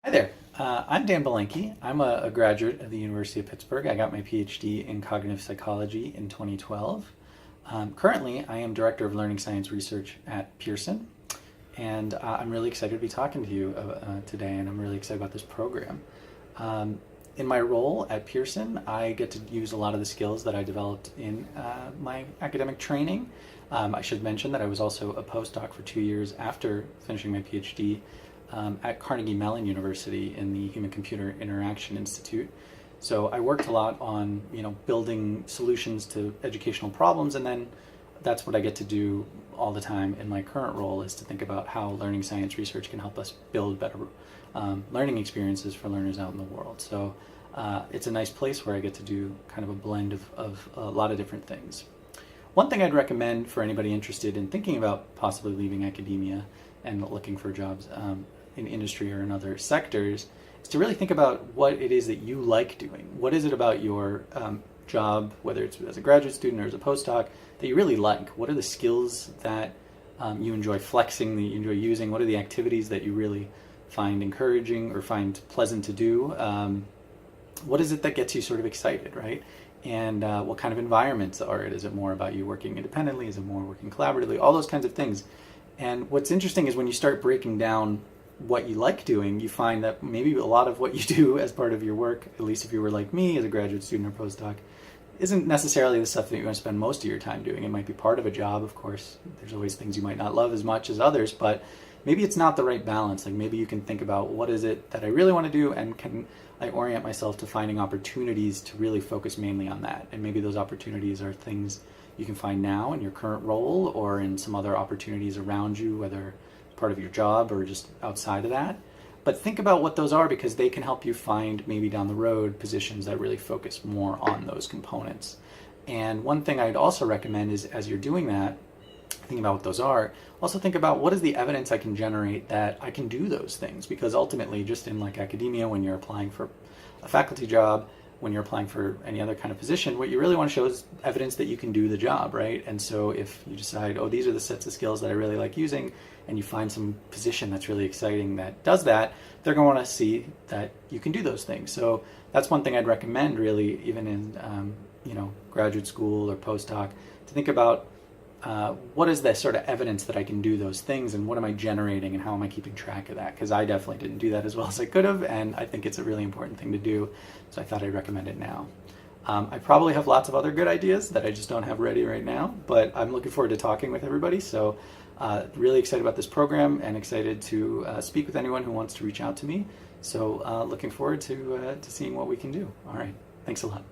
Hi there. I'm Dan Belenky. I'm a graduate of the University of Pittsburgh. I got my PhD in cognitive psychology in 2012. Currently, I am Director of Learning Science Research at Pearson, and I'm really excited to be talking to you today, and I'm really excited about this program. In my role at Pearson, I get to use a lot of the skills that I developed in my academic training. I should mention that I was also a postdoc for 2 years after finishing my PhD at Carnegie Mellon University in the Human-Computer Interaction Institute. So I worked a lot on, building solutions to educational problems, and then that's what I get to do all the time in my current role, is to think about how learning science research can help us build better learning experiences for learners out in the world. So it's a nice place where I get to do kind of a blend of a lot of different things. One thing I'd recommend for anybody interested in thinking about possibly leaving academia and looking for jobs in industry or in other sectors is to really think about what it is that you like doing. What is it about your job, whether it's as a graduate student or as a postdoc, that you really like? What are the skills that you enjoy flexing, that you enjoy using? What are the activities that you really find encouraging or find pleasant to do? What is it that gets you sort of excited, right? And what kind of environments are it? Is it more about you working independently? Is it more working collaboratively? All those kinds of things. And what's interesting is when you start breaking down what you like doing, you find that maybe a lot of what you do as part of your work, at least if you were like me as a graduate student or postdoc, isn't necessarily the stuff that you're going to spend most of your time doing. It might be part of a job, of course. There's always things you might not love as much as others, but maybe it's not the right balance. Like maybe you can think about, what is it that I really want to do, and can I orient myself to finding opportunities to really focus mainly on that? And maybe those opportunities are things you can find now in your current role or in some other opportunities around you, whether part of your job or just outside of that. But think about what those are, because they can help you find maybe down the road positions that really focus more on those components. And one thing I'd also recommend is, as you're doing that, thinking about what those are, also think about what is the evidence I can generate that I can do those things. Because ultimately, just in like academia, when you're applying for a faculty job, when you're applying for any other kind of position, what you really want to show is evidence that you can do the job, right? And so if you decide, oh, these are the sets of skills that I really like using, and you find some position that's really exciting that does that, they're going to want to see that you can do those things. So that's one thing I'd recommend, really, even in graduate school or postdoc, to think about what is the sort of evidence that I can do those things, and what am I generating, and how am I keeping track of that? Because I definitely didn't do that as well as I could have, and I think it's a really important thing to do, so I thought I'd recommend it now. I probably have lots of other good ideas that I just don't have ready right now, but I'm looking forward to talking with everybody, so really excited about this program and excited to speak with anyone who wants to reach out to me. So looking forward to seeing what we can do. All right, thanks a lot.